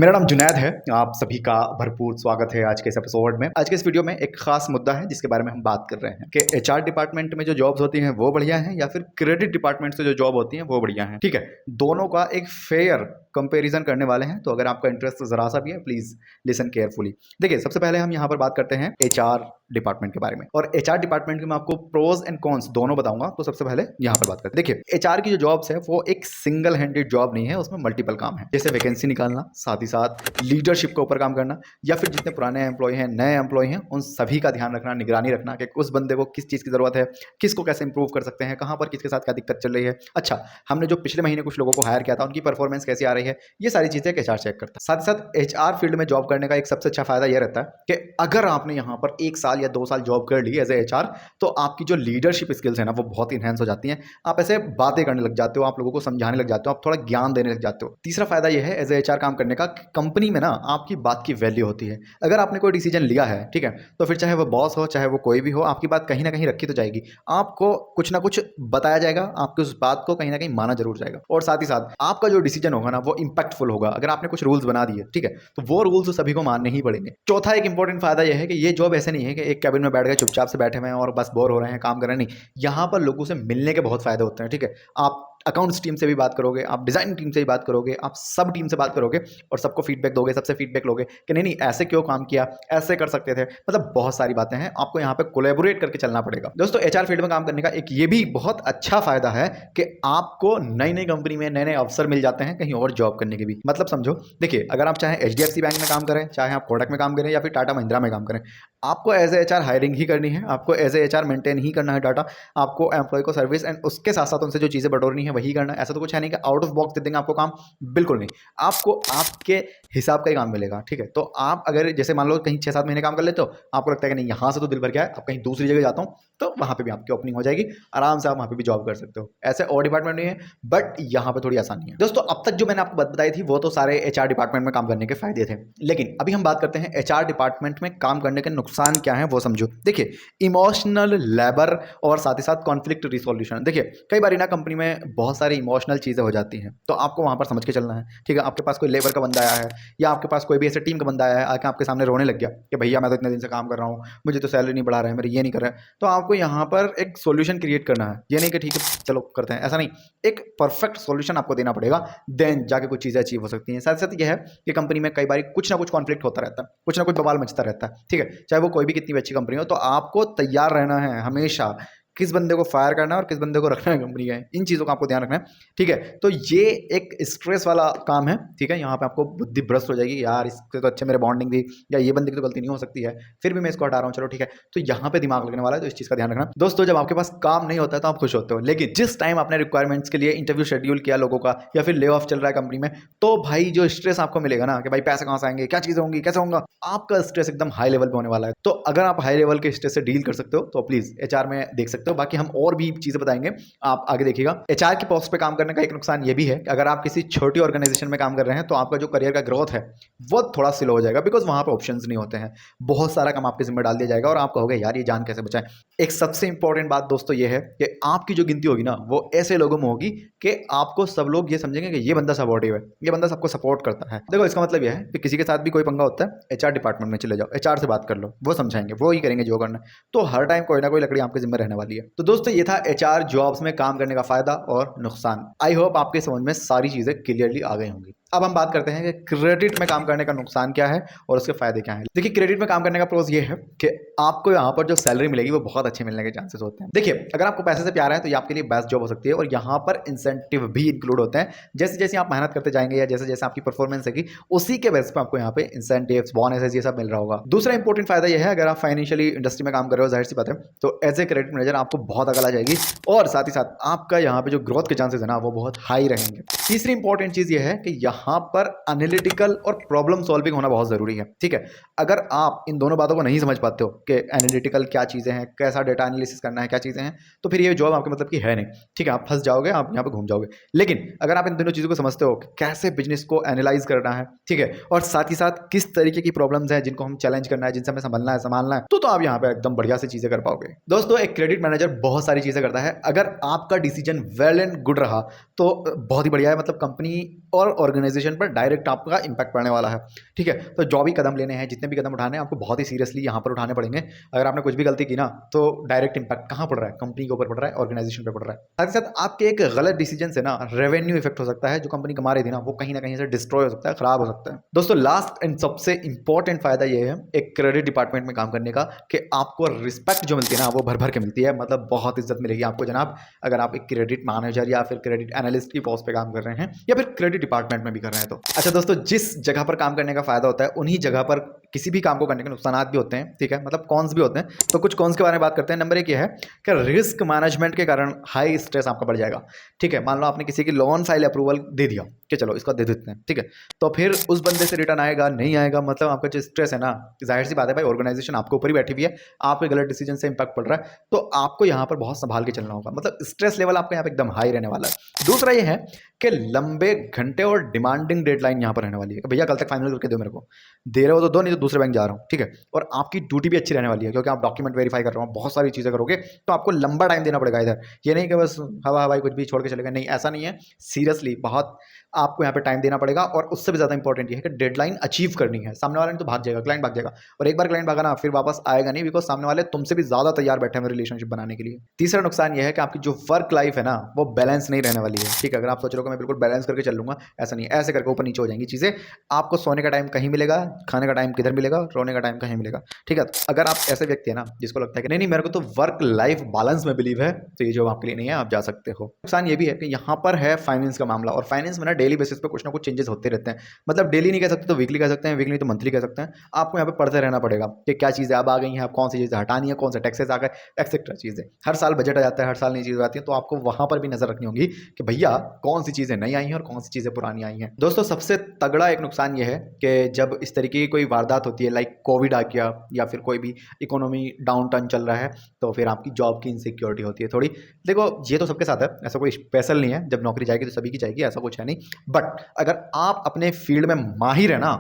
मेरा नाम जुनैद है। आप सभी का भरपूर स्वागत है आज के इस एपिसोड में। आज के इस वीडियो में एक खास मुद्दा है जिसके बारे में हम बात कर रहे हैं कि एचआर डिपार्टमेंट में जो जॉब्स होती हैं वो बढ़िया हैं या फिर क्रेडिट डिपार्टमेंट से जो जॉब होती हैं वो बढ़िया हैं। ठीक है, दोनों का एक फेयर कंपैरिजन करने वाले हैं। तो अगर आपका इंटरेस्ट जरा सा भी है, प्लीज लिसन केयरफुली। देखिए, सबसे पहले हम यहाँ पर बात करते हैं एचआर डिपार्टमेंट के बारे में। और एचआर डिपार्टमेंट के मैं आपको प्रोज एंड कॉन्स दोनों बताऊंगा। तो सबसे पहले यहाँ पर बात करते हैं। देखिए, एचआर की जो जॉब्स है वो एक सिंगल हैंडेड जॉब नहीं है, उसमें मल्टीपल काम है। जैसे वैकेंसी निकालना, साथ ही साथ लीडरशिप के ऊपर काम करना, या फिर जितने पुराने एम्प्लॉय हैं, नए एम्प्लॉय हैं, उन सभी का ध्यान रखना, निगरानी रखना कि उस बंदे को किस चीज़ की जरूरत है, किसको कैसे इंप्रूव कर सकते हैं, कहाँ पर किसके साथ क्या दिक्कत चल रही है। अच्छा, हमने जो पिछले महीने कुछ लोगों को हायर किया था उनकी परफॉर्मेंस कैसी आ रही है, ये सारी चीज़ें एचआर चेक करता है। साथ ही साथ एचआर फील्ड में जॉब करने का एक सबसे अच्छा फायदा यह रहता है कि अगर आपने यहाँ पर 1 साल या 2 साल जॉब कर ली एज ए एचआर, तो आपकी जो लीडरशिप स्किल्स है ना वो बहुत इनहेंस हो जाती हैं। आप ऐसे बातें करने लग जाते हो, आप लोगों को समझाने लग जाते हो, आप थोड़ा ज्ञान देने लग जाते हो। तीसरा फायदा यह है एज ए एचआर काम करने का, कंपनी में ना आपकी बात की वैल्यू होती है। अगर आपने कोई डिसीजन लिया है, ठीक है, तो फिर चाहे वो बॉस हो, चाहे वो कोई भी हो, आपकी बात कहीं ना कहीं रखी तो जाएगी। आपको कुछ ना कुछ बताया जाएगा, आपकी उस बात को कहीं ना कहीं माना जरूर जाएगा। और साथ ही साथ आपका जो डिसीजन होगा ना वो इंपैक्टफुल होगा। अगर आपने कुछ रूल्स बना दिए, ठीक है, तो वो रूल्स सभी को मानने ही पड़ेंगे। चौथा एक इंपॉर्टेंट फायदा यह है कि ये जॉब ऐसे नहीं है कि एक कैबिन में बैठ गए, चुपचाप से बैठे हुए हैं और बस बोर हो रहे हैं, काम कर रहे हैं। नहीं, यहाँ पर लोगों से मिलने के बहुत फायदे होते हैं। ठीक है, आप अकाउंट्स टीम से भी बात करोगे, आप डिजाइन टीम से भी बात करोगे, आप सब टीम से बात करोगे और सबको फीडबैक दोगे, सबसे फीडबैक लोगे कि नहीं नहीं ऐसे क्यों काम किया, ऐसे कर सकते थे। मतलब बहुत सारी बातें हैं, आपको यहाँ पे कोलैबोरेट करके चलना पड़ेगा। दोस्तों, एचआर फील्ड में काम करने का एक ये भी बहुत अच्छा फायदा है कि आपको नई नई कंपनी में नए नए अवसर मिल जाते हैं कहीं और जॉब करने के भी। मतलब समझो, देखिए, अगर आप चाहे एचडीएफसी बैंक में काम करें, चाहे आप कोटक में काम करें या फिर टाटा महिंद्रा में काम करें, आपको एज ए एचआर हायरिंग ही करनी है, आपको एज ए एचआर मेंटेन ही करना है डाटा, आपको एम्प्लॉय को सर्विस एंड उसके साथ साथ उनसे जो चीज़ें बटोरनी है वही करना है। ऐसा तो कुछ है नहीं कि आउट ऑफ बॉक्स दे देंगे आपको काम, बिल्कुल नहीं। आपको आपके हिसाब का ही काम मिलेगा। ठीक है, तो आप अगर जैसे मान लो कहीं 6-7 महीने काम कर लेते हो, आपको लगता है कि नहीं यहाँ से तो दिल भर गया है, अब कहीं दूसरी जगह जाता हूँ, तो वहाँ पे भी आपकी ओपनिंग हो जाएगी, आराम से आप वहाँ पे भी जॉब कर सकते हो। ऐसे और डिपार्टमेंट नहीं है, बट यहाँ पे थोड़ी आसानी है। दोस्तों, अब तक जो मैंने आपको बात बताई थी वो तो सारे एचआर डिपार्टमेंट में काम करने के फायदे थे, लेकिन अभी हम बात करते हैं एचआर डिपार्टमेंट में काम करने के नुकसान क्या है वो समझो। देखिए, इमोशनल लेबर और साथ ही साथ कॉन्फ्लिक्ट रिसोल्यूशन। देखिए, कई बार ना कंपनी में बहुत सारी इमोशनल चीज़ें हो जाती हैं, तो आपको वहाँ पर समझ के चलना है। ठीक है, आपके पास कोई लेबर का बंदा आया है या आपके पास कोई भी ऐसे टीम का बंदा आया है, आके आपके सामने रोने लग गया कि भैया मैं तो इतने दिन से काम कर रहा हूँ, मुझे तो सैलरी नहीं बढ़ा रहे हैं, मेरे ये नहीं कर रहे हैं, तो आपको यहाँ पर एक सोल्यूशन क्रिएट करना है। ये नहीं कि ठीक है चलो करते हैं, ऐसा नहीं, एक परफेक्ट सोल्यूशन आपको देना पड़ेगा, देन जाके कुछ चीज़ें अचीव हो सकती हैं। साथ साथ यह है कि कंपनी में कई बार कुछ ना कुछ कॉन्फ्लिक्ट होता रहता है, कुछ ना कुछ बवाल मचता रहता है। ठीक है, चाहे वो कोई भी कितनी भी अच्छी कंपनी हो, तो आपको तैयार रहना है हमेशा, किस बंदे को फायर करना है और किस बंदे को रखना है कंपनी का, इन चीज़ों का आपको ध्यान रखना है। ठीक है, तो ये एक स्ट्रेस वाला काम है। ठीक है, यहाँ पे आपको बुद्धि भ्रष्ट हो जाएगी, यार इससे तो अच्छे मेरे बॉन्डिंग थी, या ये बंदे की तो गलती नहीं हो सकती है, फिर भी मैं इसको हटा रहा हूँ, चलो ठीक है। तो यहाँ पे दिमाग लगने वाला है, तो इस चीज़ का ध्यान रखना। दोस्तों, जब आपके पास काम नहीं होता है तो आप खुश होते हो, लेकिन जिस टाइम आपने रिक्वायरमेंट्स के लिए इंटरव्यू शेड्यूल किया लोगों का, या फिर ले ऑफ चल रहा है कंपनी में, तो भाई जो स्ट्रेस आपको मिलेगा ना कि भाई पैसे कहाँ से आएंगे, क्या चीज़ें होंगी, कैसे होगा, आपका स्ट्रेस एकदम हाई लेवल पे होने वाला है। तो अगर आप हाई लेवल के स्ट्रेस से डील कर सकते हो तो प्लीज एचआर में देख सकते हो। बाकी हम और भी चीजें बताएंगे, आप आगे देखिएगा। एचआर की पोस्ट पे काम करने का एक नुकसान ये भी है कि अगर आप किसी छोटी ऑर्गेनाइजेशन में काम कर रहे हैं तो आपका जो करियर का ग्रोथ है वो थोड़ा स्लो हो जाएगा, बिकॉज वहां पे ऑप्शंस नहीं होते हैं, बहुत सारा काम आपके जिम्मे डाल दिया जाएगा और आप कहोगे यार ये जान कैसे बचाएं। एक सबसे इंपॉर्टेंट बात दोस्तों ये है कि आपकी जो गिनती होगी ना वो ऐसे लोगों में होगी कि आपको सब लोग ये समझेंगे कि ये बंदा सपोर्टिव है, ये बंदा सबको सपोर्ट करता है। देखो, इसका मतलब यह है कि किसी के साथ भी कोई पंगा होता है, एचआर डिपार्टमेंट में चले जाओ, एचआर से बात कर लो, वो समझाएंगे, वो ही करेंगे जो करना है। तो हर टाइम कोई ना कोई लकड़ी आपके जिम्मे रहने वाली है। तो दोस्तों, ये था एचआर जॉब्स में काम करने का फायदा और नुकसान। आई होप आपके समझ में सारी चीजें क्लियरली आ गई होंगी। अब हम बात करते हैं कि क्रेडिट में काम करने का नुकसान क्या है और उसके फायदे क्या हैं। देखिए, क्रेडिट में काम करने का प्रोस ये है कि आपको यहाँ पर जो सैलरी मिलेगी वो बहुत अच्छे मिलने के चांसेस होते हैं। देखिए, अगर आपको पैसे से प्यार है तो ये आपके लिए बेस्ट जॉब हो सकती है, और यहाँ पर इंसेंटिव भी इंक्लूड होते हैं। जैसे जैसे आप मेहनत करते जाएंगे या जैसे जैसे आपकी परफॉर्मेंस है उसी के बेस पर आपको यहाँ पे इंसेंटिव्स, बोनसेस, ये सब मिल रहा होगा। दूसरा इंपॉर्टेंट फायदा यह है, अगर आप फाइनेंशियली इंडस्ट्री में काम कर रहे हो, जाहिर सी बात है, तो एज ए क्रेडिट मैनेजर आपको बहुत अकल आ जाएगी, और साथ ही साथ आपका यहाँ पे जो ग्रोथ के चांसेस है ना वो बहुत हाई रहेंगे। तीसरी इंपॉर्टेंट चीज ये है कि यहाँ पर एनालिटिकल और प्रॉब्लम सॉल्विंग होना बहुत जरूरी है। ठीक है, अगर आप इन दोनों बातों को नहीं समझ पाते हो कि एनालिटिकल क्या चीजें हैं, कैसा डेटा एनालिसिस करना है, क्या चीजें हैं, तो फिर ये जॉब आपके मतलब की है नहीं। ठीक है, आप फंस जाओगे, आप यहाँ पे घूम जाओगे। लेकिन अगर आप इन दोनों चीजों को समझते हो कि कैसे बिजनेस को एनालाइज करना है, ठीक है, और साथ ही साथ किस तरीके की प्रॉब्लम्स हैं जिनको हम चैलेंज करना है, जिनसे हमें संभालना है, तो आप यहाँ पे एकदम बढ़िया से चीजें कर पाओगे। दोस्तों, एक क्रेडिट मैनेजर बहुत सारी चीजें करता है। अगर आपका डिसीजन वेल एंड गुड रहा तो बहुत ही बढ़िया है, मतलब कंपनी और ऑर्गेनाइजेशन पर डायरेक्ट आपका इंपैक्ट पड़ने वाला है। ठीक है, तो जो भी कदम लेने हैं, जितने भी कदम उठाने हैं, आपको बहुत ही सीरियसली यहाँ पर उठाने पड़ेंगे। अगर आपने कुछ भी गलती की ना तो डायरेक्ट इंपैक्ट कहाँ पड़ रहा है, कंपनी के ऊपर पड़ रहा है, ऑर्गेनाइजेशन पे पड़ रहा है। साथ ही साथ आपके एक गलत डिसीजन से ना रेवेन्यू इफेक्ट हो सकता है, जो कंपनी कमा रही थी ना वो कहीं ना कहीं से डिस्ट्रॉय हो सकता है, खराब हो सकता है। दोस्तों लास्ट एंड सबसे इंपॉर्टेंट फायदा ये है एक क्रेडिट डिपार्टमेंट में काम करने का कि आपको रिस्पेक्ट जो मिलती है ना वो भर भर के मिलती है, मतलब बहुत इज्जत मिलेगी आपको जनाब, अगर आप एक क्रेडिट मैनेजर या फिर क्रेडिट एनालिस्ट की पोस्ट पे काम कर रहे हैं या फिर क्रेडिट डिपार्टमेंट में भी कर रहे हैं तो। अच्छा दोस्तों, जिस जगह पर काम करने का फायदा होता है उन्हीं जगह पर किसी भी काम को करने के नुकसान भी होते हैं। ठीक है, मतलब कॉन्स भी होते हैं, तो कुछ कॉन्स के बारे में बात करते हैं। नंबर एक ये है कि रिस्क मैनेजमेंट के कारण हाई स्ट्रेस आपका बढ़ जाएगा। ठीक है, मान लो आपने किसी की लोन फाइल अप्रूवल दे दिया कि चलो इसको दे देते हैं, ठीक है, तो फिर उस बंदे से रिटर्न आएगा नहीं आएगा, मतलब आपका जो स्ट्रेस है ना, जाहिर सी बात है भाई, ऑर्गेनाइजेशन आपके ऊपर ही बैठी हुई है, आपके गलत डिसीजन से इंपैक्ट पड़ रहा है, तो आपको यहाँ पर बहुत संभाल के चलना होगा, मतलब स्ट्रेस लेवल आपका यहाँ पे एकदम हाई रहने वाला है। दूसरा ये है कि लंबे घंटे और डिमांडिंग डेडलाइन यहाँ पर रहने वाली है कि भैया कल तक फाइनल करके दो, मेरे को दे रहे हो तो दो, नहीं तो दूसरे बैंक जा रहा हूँ। ठीक है, और आपकी ड्यूटी भी अच्छी रहने वाली है क्योंकि आप डॉक्यूमेंट वेरीफाई कर रहे हो, बहुत सारी चीज़ें करोगे, तो आपको लंबा टाइम देना पड़ेगा इधर। ये नहीं कि बस हवा हवाई कुछ भी छोड़ के चलेगा, नहीं ऐसा नहीं है, सीरियसली बहुत आपको यहाँ पे टाइम देना पड़ेगा। और उससे भी ज़्यादा इंपॉर्टेंट ये है कि डेडलाइन अचीव करनी है। सामने वाले ने तो भाग जाएगा, क्लाइंट भाग जाएगा, और एक बार क्लाइंट भागा ना फिर वापस आएगा नहीं, बिकॉज सामने वाले तुमसे भी ज़्यादा तैयार बैठे हैं रिलेशनशिप बनाने के लिए। तीसरा नुकसान ये है कि आपकी जो वर्क लाइफ है ना वो बैलेंस नहीं रहने वाली है। ठीक है, अगर आप सोच रहे हो कि मैं बिल्कुल बैलेंस करके चल लूंगा, ऐसा नहीं, ऐसे करके ऊपर नीचे हो जाएंगी चीज़ें। आपको सोने का टाइम कहीं मिलेगा, खाने का टाइम किधर मिलेगा, रोने का टाइम कहीं मिलेगा। ठीक है, तो अगर आप ऐसे व्यक्ति है ना जिसको लगता है कि नहीं नहीं मेरे को तो वर्क लाइफ बैलेंस में बिलीव है, तो ये जॉब आपके लिए नहीं है, आप जा सकते हो। नुकसान ये भी है कि यहाँ पर है फाइनेंस का मामला, और फाइनेंस में ना डेली बेसिस पे कुछ ना कुछ चेंजेस होते रहते हैं, मतलब डेली नहीं कह सकते तो वीकली कह सकते हैं, वीकली तो मंथली कह सकते हैं। आपको यहाँ पे पढ़ते रहना पड़ेगा कि क्या चीज़ें अब आ गई हैं, आप कौन सी चीज़ें हटानी है, कौन से टैक्सेस आ गए, एक्सेट्रा चीज़ें। हर साल बजट आ जाता है, हर साल नई चीज़ें आती हैं, तो आपको वहाँ पर भी नजर रखनी होगी कि भैया कौन सी चीज़ें नई आई हैं और कौन सी चीज़ें पुरानी आई हैं। दोस्तों सबसे तगड़ा एक नुकसान ये है कि जब इस तरीके की कोई वारदात होती है, लाइक कोविड आ गया या फिर कोई भी इकोनॉमी डाउन टर्न चल रहा है, तो फिर आपकी जॉब की इनसिक्योरिटी होती है थोड़ी। देखो ये तो सबके साथ है, ऐसा कोई स्पेशल नहीं है, जब नौकरी जाएगी तो सभी की जाएगी, ऐसा कुछ है नहीं। बट अगर आप अपने फील्ड में माहिर है ना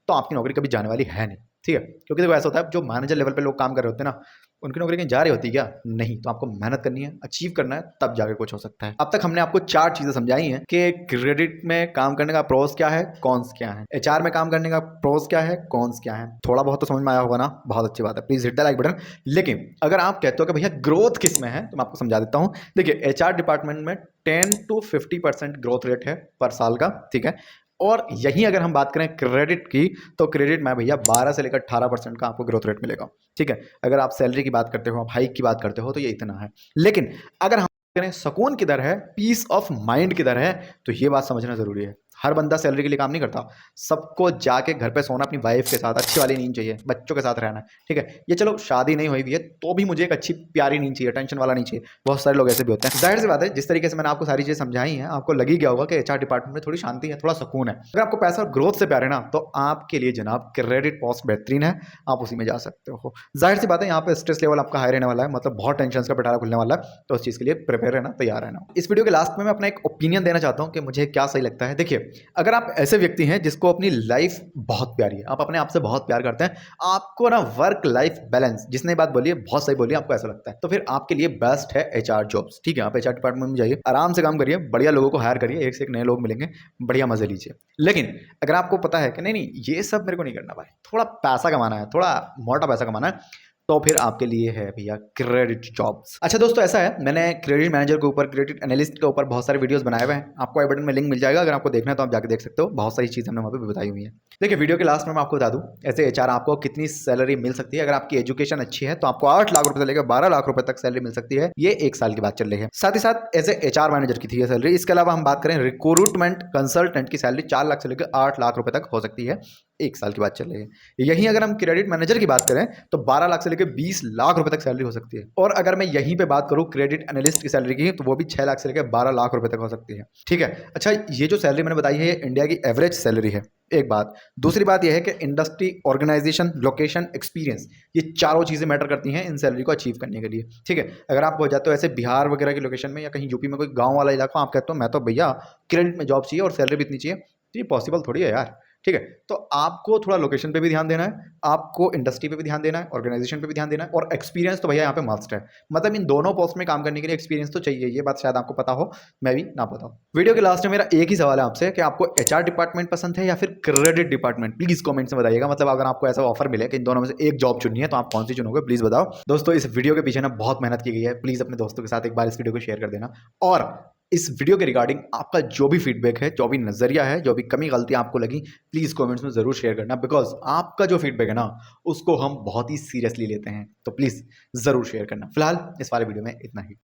तो आपकी नौकरी कभी जाने वाली है नहीं। ठीक है, क्योंकि देखो ऐसा होता है जो मैनेजर लेवल पे लोग काम कर रहे होते हैं ना, उनकी नौकरी कहीं जा रही होती है क्या? नहीं, तो आपको मेहनत करनी है, अचीव करना है, तब जाकर कुछ हो सकता है। अब तक हमने आपको 4 चीजें समझाई हैं कि क्रेडिट में काम करने का प्रोस क्या है, कॉन्स क्या है, एचआर में काम करने का प्रोस क्या है, कॉन्स क्या है। थोड़ा बहुत तो समझ में आया होगा ना, बहुत अच्छी बात है, please hit the like button. लेकिन अगर आप कहते हो कि भैया ग्रोथ किस में है, तो मैं आपको समझा देता हूँ। देखिए एचआर डिपार्टमेंट में 10 to 50% ग्रोथ रेट है पर साल का। ठीक है, और यही अगर हम बात करें क्रेडिट की, तो क्रेडिट में भैया 12 से लेकर 18% का आपको ग्रोथ रेट मिलेगा। ठीक है, अगर आप सैलरी की बात करते हो, आप हाइक की बात करते हो, तो ये इतना है। लेकिन अगर हम करें सुकून की दर है, पीस ऑफ माइंड की दर है, तो ये बात समझना जरूरी है। हर बंदा सैलरी के लिए काम नहीं करता, सबको जाके घर पे सोना अपनी वाइफ के साथ, अच्छी वाली नींद चाहिए, बच्चों के साथ रहना है। ठीक है, ये चलो शादी नहीं हुई भी है तो भी मुझे एक अच्छी प्यारी नींद चाहिए, टेंशन वाला नहीं चाहिए। बहुत सारे लोग ऐसे भी होते हैं। जाहिर सी बात है, जिस तरीके से मैंने आपको सारी चीजें समझाई हैं, आपको लगी गया होगा कि एचआर डिपार्टमेंट में थोड़ी शांति है, थोड़ा सुकून है। अगर आपको पैसा और ग्रोथ से प्यार है ना, तो आपके लिए जनाब क्रेडिट पोस्ट बेहतरीन है, आप उसी में जा सकते हो। जाहिर सी बात है, यहाँ पे स्ट्रेस लेवल आपका हाई रहने वाला है, मतलब बहुत टेंशन का पिटारा खुलने वाला है, तो उस चीज के लिए प्रिपेयर रहना, तैयार रहना। इस वीडियो के लास्ट में मैं अपना एक ओपिनियन देना चाहता हूँ कि मुझे क्या सही लगता है। देखिए, अगर आप ऐसे व्यक्ति हैं जिसको अपनी लाइफ बहुत प्यारी है, आप अपने आप से बहुत प्यार करते हैं, आपको ना वर्क लाइफ बैलेंस, जिसने बात बोली है बहुत सही बोली है, आपको ऐसा लगता है, तो फिर आपके लिए बेस्ट है एचआर जॉब्स। ठीक है, आप एचआर डिपार्टमेंट में जाइए, आराम से काम करिए, बढ़िया लोगों को हायर करिए, एक से एक नए लोग मिलेंगे, बढ़िया मजे लीजिए। लेकिन अगर आपको पता है कि नहीं नहीं ये सब मेरे को नहीं करना भाई, थोड़ा पैसा कमाना है, थोड़ा मोटा पैसा कमाना है, तो फिर आपके लिए है भैया क्रेडिट जॉब्स। अच्छा दोस्तों, ऐसा है मैंने क्रेडिट मैनेजर के ऊपर, क्रेडिट एनालिस्ट के ऊपर बहुत सारे वीडियोस बनाए हुए हैं, आपको आई बटन में लिंक मिल जाएगा, अगर आपको देखना है तो आप जाके देख सकते हो, बहुत सारी चीजें हमने वहाँ पे बताई हुई है। देखिए वीडियो के लास्ट में मैं आपको बता दूं, ऐसे एचआर आपको कितनी सैलरी मिल सकती है। अगर आपकी एजुकेशन अच्छी है तो आपको 8 लाख रुपए से लेकर 12 लाख रुपए तक सैलरी मिल सकती है, ये 1 साल की बात चल रही है। साथ ही साथ एज एचआर मैनेजर की थी सैलरी। इसके अलावा हम बात करें रिक्रूटमेंट कंसल्टेंट की सैलरी 4 लाख से लेकर 8 लाख रुपए तक हो सकती है, 1 साल की बात चल रही है। यहीं अगर हम क्रेडिट मैनेजर की बात करें तो 12 लाख से लेकर 20 लाख रुपए तक सैलरी हो सकती है। और अगर मैं यहीं पे बात करूं क्रेडिट एनालिस्ट की सैलरी की, तो वो भी 6 लाख से लेकर 12 लाख रुपए तक हो सकती है। ठीक है, अच्छा ये जो सैलरी मैंने बताई है ये इंडिया की एवरेज सैलरी है, एक बात। दूसरी बात यह है कि इंडस्ट्री, ऑर्गेनाइजेशन, लोकेशन, एक्सपीरियंस, ये चारों चीजें मैटर करती हैं इन सैलरी को अचीव करने के लिए। ठीक है, अगर आप हो जाते हो ऐसे बिहार वगैरह की लोकेशन में या कहीं यूपी में कोई गांव वाला इलाका, आप कहते हो मैं तो भैया क्रेडिट में जॉब चाहिए और सैलरी भी इतनी चाहिए, तो ये पॉसिबल थोड़ी है यार। ठीक है। तो आपको थोड़ा लोकेशन पे भी ध्यान देना है, आपको इंडस्ट्री पे भी ध्यान देना है, ऑर्गेनाइजेशन पे भी ध्यान देना है, और एक्सपीरियंस तो भैया यहाँ पे मस्ट है। मतलब इन दोनों पोस्ट में काम करने के लिए एक्सपीरियंस तो चाहिए, ये बात शायद आपको पता हो, मैं भी ना पता हो। वीडियो के लास्ट में मेरा एक ही सवाल है आपसे कि आपको एचआर डिपार्टमेंट पसंद है या फिर क्रेडिट डिपार्टमेंट, प्लीज कमेंट्स में बताइएगा। मतलब अगर आपको ऐसा ऑफर मिले कि इन दोनों में से एक जॉब चुननी है तो आप कौन सी चुनोगे, प्लीज बताओ। दोस्तों इस वीडियो के पीछे ना बहुत मेहनत की गई है, प्लीज अपने दोस्तों के साथ एक बार इस वीडियो को शेयर कर देना। और इस वीडियो के रिगार्डिंग आपका जो भी फीडबैक है, जो भी नजरिया है, जो भी कमी गलती आपको लगी, प्लीज कमेंट्स में जरूर शेयर करना, बिकॉज आपका जो फीडबैक है ना उसको हम बहुत ही सीरियसली लेते हैं। तो प्लीज जरूर शेयर करना। फिलहाल इस वाले वीडियो में इतना ही।